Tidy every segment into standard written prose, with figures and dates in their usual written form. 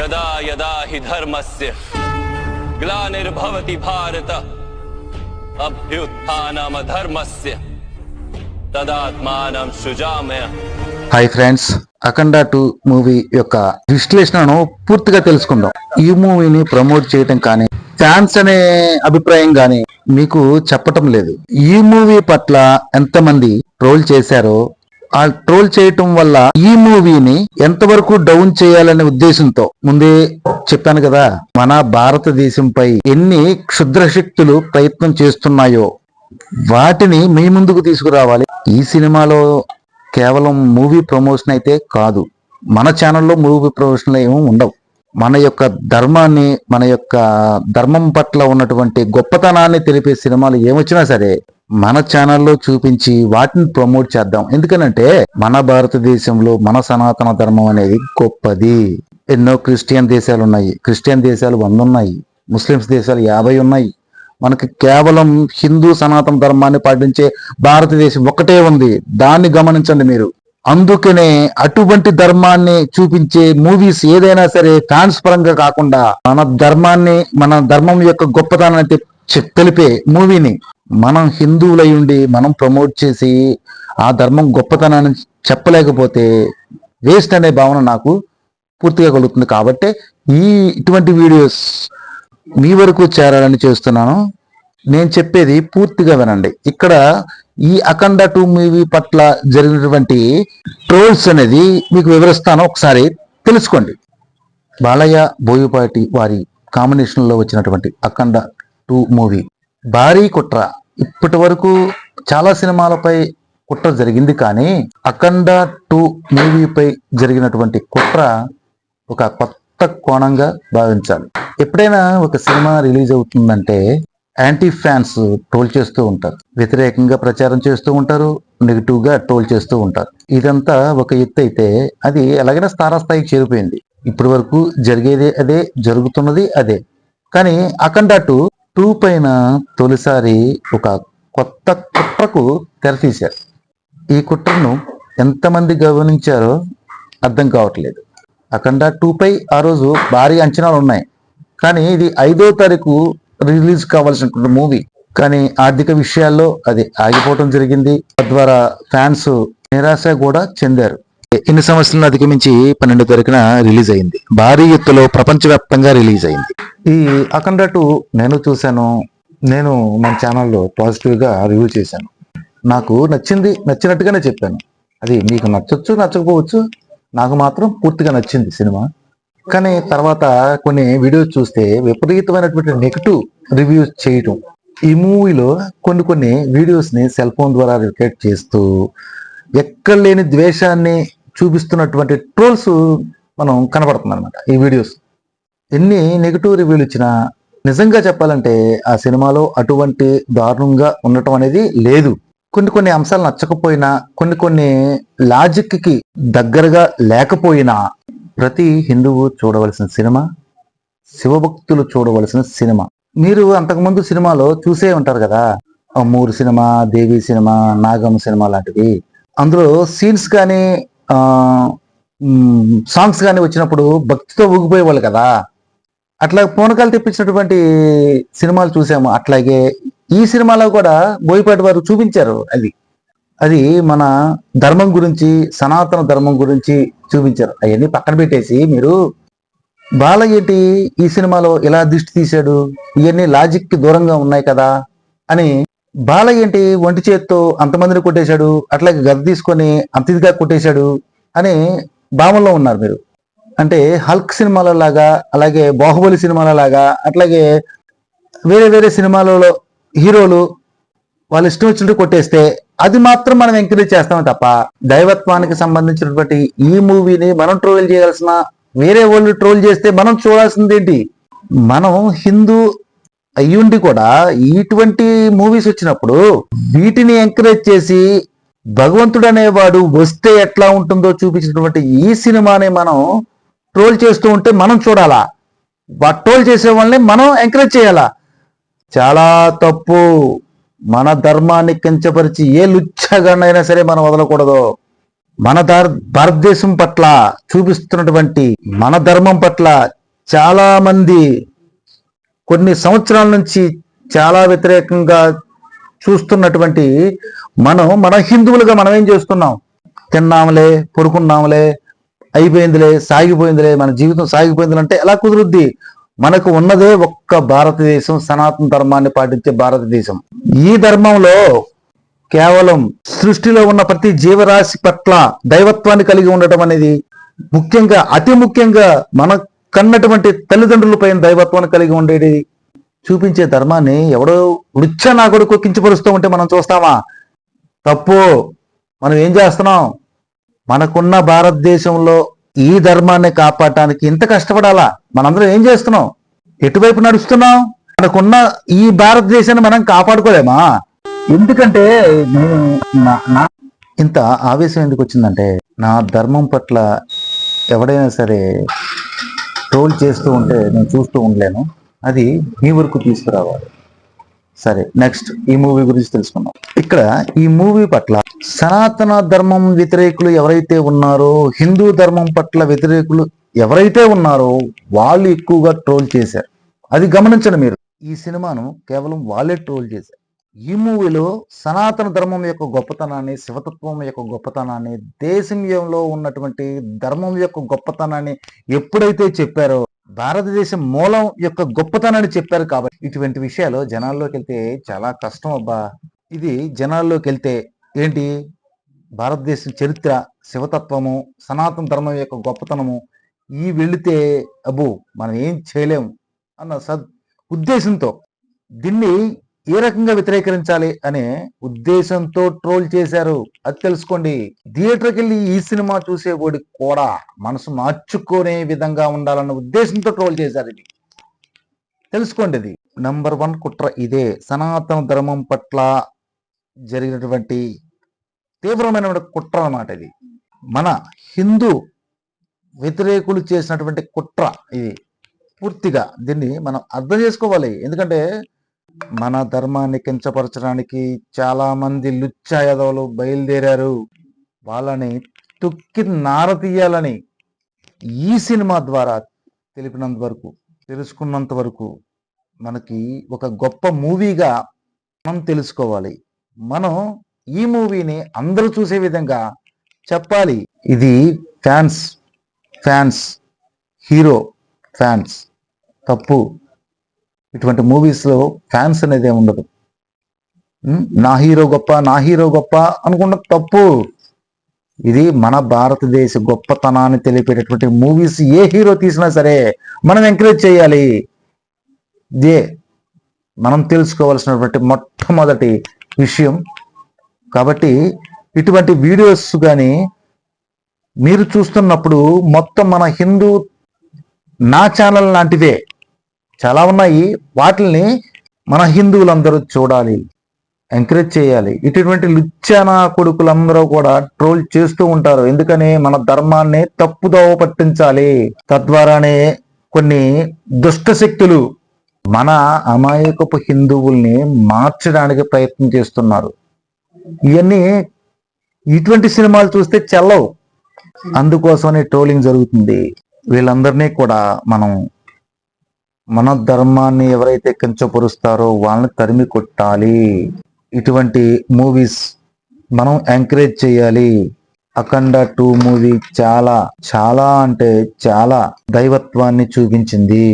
యదా యదా హి ధర్మస్య గ్లానిర్భవతి భారత అభ్యుత్థానమధర్మస్య తదాత్మానం సృజామ్య. హాయ్ ఫ్రెండ్స్, అఖండ 2 మూవీ యొక్క విశ్లేషణను పూర్తిగా తెలుసుకుందాం. ఈ మూవీని ప్రమోట్ చేయటం కానీ ఫ్యాన్స్ అనే అభిప్రాయం కానీ మీకు చెప్పటం లేదు. ఈ మూవీ పట్ల ఎంతమంది ట్రోల్ చేశారో, ఆ ట్రోల్ చేయటం వల్ల ఈ మూవీని ఎంతవరకు డౌన్ చేయాలనే ఉద్దేశంతో ముందే చెప్పాను కదా, మన భారతదేశంపై ఎన్ని క్షుద్ర శక్తులు ప్రయత్నం చేస్తున్నాయో వాటిని మీ ముందుకు తీసుకురావాలి. ఈ సినిమాలో కేవలం మూవీ ప్రమోషన్ అయితే కాదు, మన ఛానల్లో మూవీ ప్రమోషన్లు ఏమీ ఉండవు. మన యొక్క ధర్మాన్ని, మన యొక్క ధర్మం పట్ల ఉన్నటువంటి గొప్పతనాన్ని తెలిపే సినిమాలు ఏమొచ్చినా సరే మన ఛానల్లో చూపించి వాటిని ప్రమోట్ చేద్దాం. ఎందుకనంటే మన భారతదేశంలో మన సనాతన ధర్మం అనేది గొప్పది. ఎన్నో క్రిస్టియన్ దేశాలు ఉన్నాయి, క్రిస్టియన్ దేశాలు 100 ఉన్నాయి, ముస్లిమ్స్ దేశాలు 50 ఉన్నాయి. మనకి కేవలం హిందూ సనాతన ధర్మాన్ని పాటించే భారతదేశం ఒక్కటే ఉంది. దాన్ని గమనించండి మీరు. అందుకనే అటువంటి ధర్మాన్ని చూపించే మూవీస్ ఏదైనా సరే ఫ్యాన్స్ పరంగా కాకుండా మన ధర్మాన్ని, మన ధర్మం యొక్క గొప్పతనాన్ని తెలిపే మూవీని మనం హిందువులై ఉండి మనం ప్రమోట్ చేసి ఆ ధర్మం గొప్పతనాన్ని చెప్పలేకపోతే వేస్ట్ అనే భావన నాకు పూర్తిగా కలుగుతుంది. కాబట్టి ఇటువంటి వీడియోస్ మీ వరకు చేరాలని చేస్తున్నాను. నేను చెప్పేది పూర్తిగా వినండి. ఇక్కడ ఈ అఖండ 2 మూవీ పట్ల జరిగినటువంటి ట్రోల్స్ అనేది మీకు వివరిస్తాను, ఒకసారి తెలుసుకోండి. బాలయ్య బోయపాటి వారి కాంబినేషన్లో వచ్చినటువంటి అఖండ 2 మూవీ భారీ కుట్ర. ఇప్పటి వరకు చాలా సినిమాలపై కుట్ర జరిగింది, కానీ అఖండ 2 మూవీపై జరిగినటువంటి కుట్ర ఒక కొత్త కోణంగా భావించాలి. ఎప్పుడైనా ఒక సినిమా రిలీజ్ అవుతుందంటే యాంటీ ఫ్యాన్స్ ట్రోల్ చేస్తూ ఉంటారు, వ్యతిరేకంగా ప్రచారం చేస్తూ ఉంటారు, నెగిటివ్ గా ట్రోల్ చేస్తూ ఉంటారు. ఇదంతా ఒక ఎత్తు అయితే అది ఎలాగైనా తారాస్థాయికి చేరిపోయింది. ఇప్పటి వరకు జరిగేది అదే, జరుగుతున్నది అదే. కానీ అఖండ 2 పైన తొలిసారి ఒక కొత్త కుట్రకు తెరతీశారు. ఈ కుట్రను ఎంతమంది గమనించారో అర్థం కావట్లేదు. అఖండ 2 పై ఆ రోజు భారీ అంచనాలు ఉన్నాయి, కానీ ఇది 5వ తారీఖు రిలీజ్ కావాల్సినటువంటి మూవీ. కానీ ఆర్థిక విషయాల్లో అది ఆగిపోవడం జరిగింది. తద్వారా ఫ్యాన్స్ నిరాశ కూడా చెందారు. ఇన్ని సమస్యలను అధిగమించి 12వ తారీఖున రిలీజ్ అయింది. భారీ ఎత్తులో ప్రపంచవ్యాప్తంగా రిలీజ్ అయింది. ఈ అఖండ 2 నేను చూశాను. నేను మన ఛానల్లో పాజిటివ్గా రివ్యూ చేశాను. నాకు నచ్చింది, నచ్చినట్టుగానే చెప్పాను. అది మీకు నచ్చొచ్చు, నచ్చకపోవచ్చు. నాకు మాత్రం పూర్తిగా నచ్చింది సినిమా. కానీ తర్వాత కొన్ని వీడియోస్ చూస్తే విపరీతమైనటువంటి నెగిటివ్ రివ్యూస్ చేయటం. ఈ మూవీలో కొన్ని వీడియోస్ని సెల్ ఫోన్ ద్వారా రికార్డ్ చేస్తూ ఎక్కడ లేని ద్వేషాన్ని చూపిస్తున్నటువంటి ట్రోల్స్ మనం కనబడుతుంది అనమాట. ఈ వీడియోస్ ఎన్ని నెగిటివ్ రివ్యూలు ఇచ్చినా నిజంగా చెప్పాలంటే ఆ సినిమాలో అటువంటి దారుణంగా ఉండటం అనేది లేదు. కొన్ని అంశాలు నచ్చకపోయినా, కొన్ని లాజిక్కి దగ్గరగా లేకపోయినా ప్రతి హిందువు చూడవలసిన సినిమా, శివభక్తులు చూడవలసిన సినిమా. మీరు అంతకుముందు సినిమాలో చూసే ఉంటారు కదా, అమ్మూరు సినిమా, దేవి సినిమా, నాగమ్మ సినిమా లాంటివి. అందులో సీన్స్ కానీ సాంగ్స్ కానీ వచ్చినప్పుడు భక్తితో ఊగిపోయేవాళ్ళు కదా. అట్లా పూనకాలు తెప్పించినటువంటి సినిమాలు చూసాము. అట్లాగే ఈ సినిమాలో కూడా బోయపాటి వారు చూపించారు. అది మన ధర్మం గురించి, సనాతన ధర్మం గురించి చూపించారు. అవన్నీ పక్కన పెట్టేసి మీరు బాలయ్య ఏంటి ఈ సినిమాలో ఇలా దిష్టి తీశాడు, ఇవన్నీ లాజిక్ కి దూరంగా ఉన్నాయి కదా అని బాలయ్య ఏంటి ఒంటి చేత్తో అంతమందిని కొట్టేశాడు, అట్లాగే గద తీసుకొని అంత ఇదిగా కొట్టేశాడు అని భావనలో ఉన్నారు మీరు. అంటే హల్క్ సినిమాల లాగా, అలాగే బాహుబలి సినిమాల లాగా, అట్లాగే వేరే సినిమాలలో హీరోలు వాళ్ళు ఇష్టం వచ్చినట్టు కొట్టేస్తే అది మాత్రం మనం ఎంకరేజ్ చేస్తామే తప్ప దైవత్వానికి సంబంధించినటువంటి ఈ మూవీని మనం ట్రోల్ చేయాల్సిన, వేరే వాళ్ళు ట్రోల్ చేస్తే మనం చూడాల్సింది ఏంటి? మనం హిందూ అయ్యుండి కూడా ఇటువంటి మూవీస్ వచ్చినప్పుడు వీటిని ఎంకరేజ్ చేసి భగవంతుడు అనేవాడు వస్తే ఎట్లా ఉంటుందో చూపించినటువంటి ఈ సినిమాని మనం ట్రోల్ చేస్తూ ఉంటే మనం చూడాలా? ట్రోల్ చేసే వాళ్ళని మనం ఎంకరేజ్ చేయాలా? చాలా తప్పు. మన ధర్మాన్ని కించపరిచి ఏ లుచ్చగానైనా సరే మనం వదలకూడదు. మన భారతదేశం పట్ల చూపిస్తున్నటువంటి మన ధర్మం పట్ల చాలా మంది కొన్ని సంవత్సరాల నుంచి చాలా వ్యతిరేకంగా చూస్తున్నటువంటి మన హిందువులుగా మనం ఏం చేస్తున్నాం? తిన్నాములే, పడుకున్నాములే, అయిపోయిందిలే, సాగిపోయిందిలే, మన జీవితం సాగిపోయింది అంటే ఎలా కుదురుద్ది? మనకు ఉన్నదే ఒక్క భారతదేశం, సనాతన ధర్మాన్ని పాటించే భారతదేశం. ఈ ధర్మంలో కేవలం సృష్టిలో ఉన్న ప్రతి జీవరాశి పట్ల దైవత్వాన్ని కలిగి ఉండటం అనేది ముఖ్యంగా, అతి ముఖ్యంగా మన కన్నటువంటి తల్లిదండ్రుల పైన దైవత్వాన్ని కలిగి ఉండేది చూపించే ధర్మాన్ని ఎవడో వృచ్చ నా కొడుకు కించపరుస్తూ ఉంటే మనం చూస్తామా? తప్పు. మనం ఏం చేస్తున్నాం? మనకున్న భారతదేశంలో ఈ ధర్మాన్ని కాపాడటానికి ఇంత కష్టపడాలా? మనందరం ఏం చేస్తున్నాం? ఎటువైపు నడుస్తున్నాం? మనకున్న ఈ భారతదేశాన్ని మనం కాపాడుకోలేమా? ఎందుకంటే ఇంత ఆవేశం ఎందుకు వచ్చిందంటే, నా ధర్మం పట్ల ఎవడైనా సరే ట్రోల్ చేస్తూ ఉంటే నేను చూస్తూ ఉండలేను. అది మీ వరకు తీసుకురావాలి. సరే, నెక్స్ట్ ఈ మూవీ గురించి తెలుసుకుందాం. ఇక్కడ ఈ మూవీ పట్ల సనాతన ధర్మం వ్యతిరేకులు ఎవరైతే ఉన్నారో, హిందూ ధర్మం పట్ల వ్యతిరేకులు ఎవరైతే ఉన్నారో వాళ్ళు ఎక్కువగా ట్రోల్ చేశారు. అది గమనించండి మీరు. ఈ సినిమాను కేవలం వాళ్ళే ట్రోల్ చేశారు. ఈ మూవీలో సనాతన ధర్మం యొక్క గొప్పతనాన్ని, శివతత్వం యొక్క గొప్పతనాన్ని, దేశంలో ఉన్నటువంటి ధర్మం యొక్క గొప్పతనాన్ని ఎప్పుడైతే చెప్పారో, భారతదేశం మూలం యొక్క గొప్పతనాన్ని చెప్పారు. కాబట్టి ఇటువంటి విషయాలు జనాల్లోకి వెళ్తే చాలా కష్టం అబ్బా. ఇది జనాల్లోకి వెళ్తే ఏంటి, భారతదేశం చరిత్ర, శివతత్వము, సనాతన ధర్మం యొక్క గొప్పతనము ఈ వెళితే అబ్బో మనం ఏం చేయలేము అన్న ఉద్దేశంతో దీన్ని ఏ రకంగా వ్యతిరేకరించాలి అనే ఉద్దేశంతో ట్రోల్ చేశారు. అది తెలుసుకోండి. థియేటర్కి వెళ్ళి ఈ సినిమా చూసేవాడి కూడా మనసు మార్చుకునే విధంగా ఉండాలన్న ఉద్దేశంతో ట్రోల్ చేశారు. ఇది తెలుసుకోండి. ఇది నంబర్ 1 కుట్ర ఇదే. సనాతన ధర్మం పట్ల జరిగినటువంటి తీవ్రమైన కుట్ర అన్నమాట ఇది. మన హిందూ వ్యతిరేకులు చేసినటువంటి కుట్ర ఇది. పూర్తిగా దీన్ని మనం అర్థం చేసుకోవాలి. ఎందుకంటే మన ధర్మాన్ని కించపరచడానికి చాలా మంది లుచ్చా యాదవులు బయలుదేరారు. వాళ్ళని తొక్కి నారతీయాలని ఈ సినిమా ద్వారా తెలిపినంత వరకు, తెలుసుకున్నంత వరకు మనకి ఒక గొప్ప మూవీగా మనం తెలుసుకోవాలి. మనం ఈ మూవీని అందరూ చూసే విధంగా చెప్పాలి. ఇది ఫ్యాన్స్ హీరో ఫ్యాన్స్ తప్పు. ఇటువంటి మూవీస్లో ఫ్యాన్స్ అనేది ఉండదు. నా హీరో గొప్ప అనుకున్న తప్పు. ఇది మన భారతదేశ గొప్పతనాన్ని తెలిపేటటువంటి మూవీస్ ఏ హీరో తీసినా సరే మనం ఎంకరేజ్ చేయాలి. ఇదే మనం తెలుసుకోవాల్సినటువంటి మొట్టమొదటి విషయం. కాబట్టి ఇటువంటి వీడియోస్ కానీ మీరు చూస్తున్నప్పుడు మొత్తం మన హిందూ నా ఛానల్ లాంటివే చాలా ఉన్నాయి. వాటిని మన హిందువులందరూ చూడాలి, ఎంకరేజ్ చేయాలి. ఇటువంటి లుచ్చానా కొడుకులందరూ కూడా ట్రోల్ చేస్తూ ఉంటారు. ఎందుకని? మన ధర్మాన్ని తప్పుదోవ పట్టించాలి. తద్వారానే కొన్ని దుష్ట శక్తులు మన అమాయకపు హిందువుల్ని మార్చడానికి ప్రయత్నం చేస్తున్నారు. ఇటువంటి సినిమాలు చూస్తే చెల్లవు. అందుకోసమనే ట్రోలింగ్ జరుగుతుంది. వీళ్ళందరినీ కూడా మన ధర్మాన్ని ఎవరైతే కించపరుస్తారో వాళ్ళని తరిమి కొట్టాలి. ఇటువంటి మూవీస్ మనం ఎంకరేజ్ చేయాలి. అఖండ 2 మూవీ చాలా అంటే చాలా దైవత్వాన్ని చూపించింది.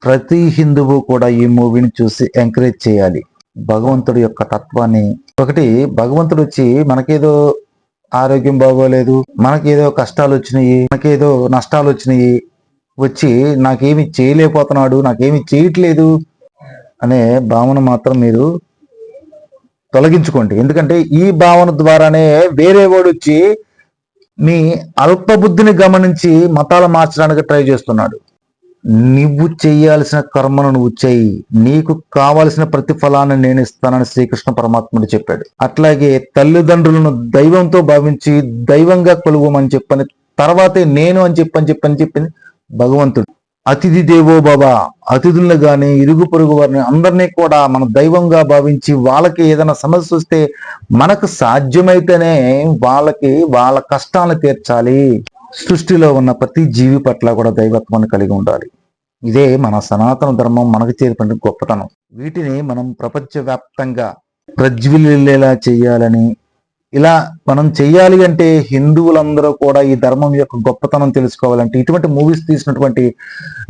ప్రతి హిందువు కూడా ఈ మూవీని చూసి ఎంకరేజ్ చేయాలి. భగవంతుడి యొక్క తత్వాన్ని, ఒకటి భగవంతుడు వచ్చి మనకేదో ఆరోగ్యం బాగోలేదు, మనకేదో కష్టాలు వచ్చినాయి, మనకేదో నష్టాలు వచ్చినాయి, వచ్చి నాకేమి చేయలేకపోతున్నాడు, నాకేమి చేయట్లేదు అనే భావన మాత్రం మీరు తొలగించుకోండి. ఎందుకంటే ఈ భావన ద్వారానే వేరే వాడు వచ్చి మీ అల్పబుద్ధిని గమనించి మతాలు మార్చడానికి ట్రై చేస్తున్నాడు. నువ్వు చేయాల్సిన కర్మను నువ్వు చెయ్యి, నీకు కావలసిన ప్రతిఫలాన్ని నేను ఇస్తానని శ్రీకృష్ణ పరమాత్ముడు చెప్పాడు. అట్లాగే తల్లిదండ్రులను దైవంతో భావించి దైవంగా కొలువమని చెప్పని తర్వాతే నేను అని చెప్పింది భగవంతుడు. అతిథి దేవో భవ, అతిథులను గాని ఇరుగు పొరుగు వారిని అందరినీ కూడా మన దైవంగా భావించి వాళ్ళకి ఏదైనా సమస్య వస్తే మనకు సాధ్యమైతేనే వాళ్ళకి వాళ్ళ కష్టాలను తీర్చాలి. సృష్టిలో ఉన్న ప్రతి జీవి పట్ల కూడా దైవత్వాన్ని కలిగి ఉండాలి. ఇదే మన సనాతన ధర్మం మనకు చేరిన గొప్పతనం. వీటిని మనం ప్రపంచవ్యాప్తంగా ప్రజ్వలిల్లేలా చేయాలని, ఇలా మనం చెయ్యాలి అంటే హిందువులందరూ కూడా ఈ ధర్మం యొక్క గొప్పతనం తెలుసుకోవాలంటే ఇటువంటి మూవీస్ తీసినటువంటి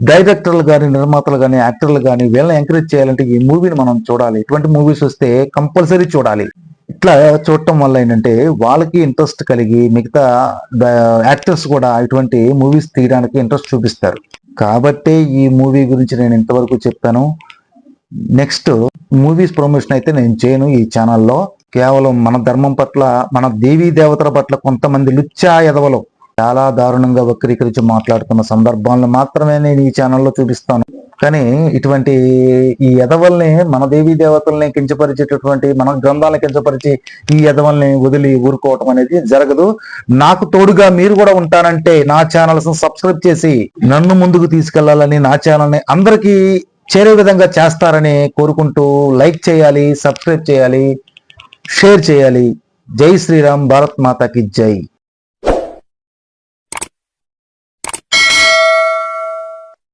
డైరెక్టర్లు కానీ, నిర్మాతలు కానీ, యాక్టర్లు కానీ వీళ్ళని ఎంకరేజ్ చేయాలంటే ఈ మూవీని మనం చూడాలి. ఇటువంటి మూవీస్ వస్తే కంపల్సరీ చూడాలి. ఇట్లా చూడటం వల్ల ఏంటంటే వాళ్ళకి ఇంట్రెస్ట్ కలిగి మిగతా యాక్టర్స్ కూడా ఇటువంటి మూవీస్ తీయడానికి ఇంట్రెస్ట్ చూపిస్తారు. కాబట్టి ఈ మూవీ గురించి నేను ఇంతవరకు చెప్పాను. నెక్స్ట్ మూవీస్ ప్రమోషన్ అయితే నేను చేయను ఈ ఛానల్లో. కేవలం మన ధర్మం పట్ల, మన దేవీ దేవతల పట్ల కొంతమంది లుచ్చా ఎదవలు చాలా దారుణంగా వక్రీకరించి మాట్లాడుతున్న సందర్భాలను మాత్రమే నేను ఈ ఛానల్లో చూపిస్తాను. కానీ ఇటువంటి ఈ ఎదవల్ని, మన దేవీ దేవతల్ని కించపరిచేటటువంటి, మన గ్రంథాలను కించపరిచి ఈ ఎదవల్ని వదిలి ఊరుకోవటం అనేది జరగదు. నాకు తోడుగా మీరు కూడా ఉంటానంటే నా ఛానల్స్ సబ్స్క్రైబ్ చేసి నన్ను ముందుకు తీసుకెళ్లాలని, నా ఛానల్ని అందరికీ చేరే విధంగా చేస్తారని కోరుకుంటూ లైక్ చేయాలి, సబ్స్క్రైబ్ చేయాలి, షేర్ చేయాలి. జై శ్రీరామ్, భారత్ మాతాకి జై.